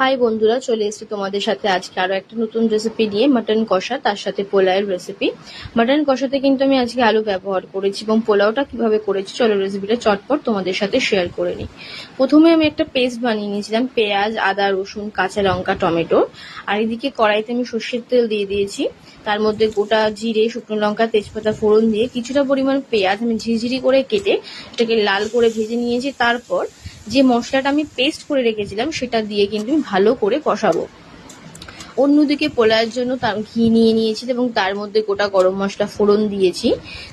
High বন্ধুরা, চলে এসেছি তোমাদের সাথে আজকে আরো একটা নতুন রেসিপি নিয়ে। মাটন কষা, তার সাথে পোলাওয়ের রেসিপি। মাটন কষাতে কিন্তু আমি আজকে আলু ব্যবহার করেছি, এবং পোলাওটা কিভাবে করেছি চলো রেসিপিটা চটপট তোমাদের সাথে শেয়ার করে নিই। প্রথমে আমি একটা পেস্ট বানিয়ে নিয়েছিলাম পেঁয়াজ, আদা, রসুন, কাঁচা লঙ্কা, টমেটো। আর এদিকে কড়াইতে আমি সর্ষের তেল দিয়ে দিয়েছি। তার মধ্যে গোটা জিরে, শুকনো লঙ্কা, তেজপাতা ফোড়ন দিয়ে কিছুটা পরিমাণ পেঁয়াজ আমি ঝিরিঝিরি করে কেটে এটাকে লাল করে ভেজে নিয়েছি। তারপর যে মশলাটা আমি পেস্ট করে রেখেছিলাম সেটা দিয়ে কিন্তু আমি ভালো করে কষাবো। অন্যদিকে পোলাওয়ের জন্য তার ঘি নিয়ে নিয়েছি এবং তার মধ্যে গোটা গরম মশলা ফোড়ন দিয়েছি,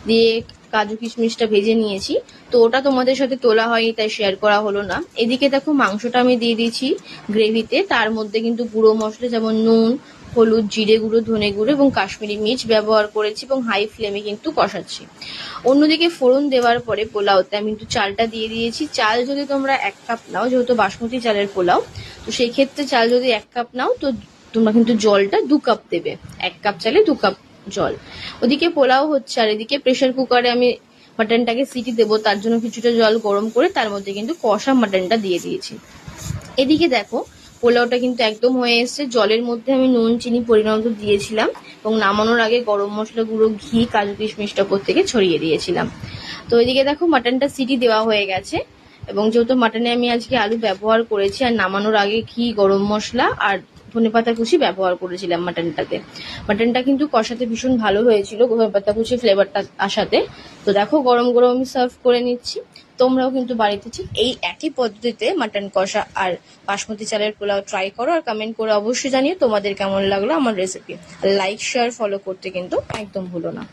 দিয়ে কাজু কিশমিশটা ভেজে নিয়েছি। তো ওটা তোমাদের সাথে তোলা হয়নি, তাই শেয়ার করা হলো না। এদিকে দেখো মাংসটা আমি দিয়ে দিয়েছি গ্রেভিতে। তার মধ্যে কিন্তু গুঁড়ো মশলা যেমন নুন, হলুদ, জিরে গুঁড়ো, ধনে গুঁড়ো এবং কাশ্মীরি মির্চ ব্যবহার করেছি, এবং হাই ফ্লেমে কিন্তু কষাচ্ছি। অন্যদিকে ফোড়ন দেওয়ার পরে পোলাওতে আমি কিন্তু চালটা দিয়ে দিয়েছি। চাল যদি তোমরা 1 কাপ নাও, যেহেতু বাসমতি চালের পোলাও, তো সেই ক্ষেত্রে চাল যদি 1 কাপ নাও তো তোমরা কিন্তু জলটা 2 কাপ দেবে। 1 কাপ চালে 2 কাপ জল। ওদিকে পোলাও হচ্ছে, আর এদিকে প্রেশার কুকারে আমি মাটনটাকে সিটি দেবো, তার জন্য কিছুটা জল গরম করে তার মধ্যে কিন্তু কষা মাটনটা দিয়ে দিয়েছি। এদিকে দেখো পোলাওটা কিন্তু একদম হয়ে এসছে। জলের মধ্যে আমি নুন চিনি পরিমাণ মতো দিয়েছিলাম, এবং নামানোর আগে গরম মশলা গুঁড়ো, ঘি, কাজু কিশমিশটা উপর থেকে ছড়িয়ে দিয়েছিলাম। তো এদিকে দেখো মাটনটা সিটি দেওয়া হয়ে গেছে, এবং যেহেতু মাটনে আমি আজকে আলু ব্যবহার করেছি, আর নামানোর আগে ঘি, গরম মশলা আর ধনেপাতা কুচি ব্যবহার করেছিলাম মাটনটাতে। মাটনটা কিন্তু কষাতে ভীষণ ভালো হয়েছিল ধনেপাতা কুচি ফ্লেভারটা আসাতে। তো দেখো গরম গরম আমি সার্ভ করে নিচ্ছি। তোমরাও কিন্তু বাড়িতে ঠিক এই একই পদ্ধতিতে মাটন কষা আর বাসমতি চালের পোলাও ট্রাই করো, আর কমেন্ট করে অবশ্যই জানিও তোমাদের কেমন লাগলো আমার রেসিপি। লাইক, শেয়ার, ফলো করতে কিন্তু একদম ভুলো না।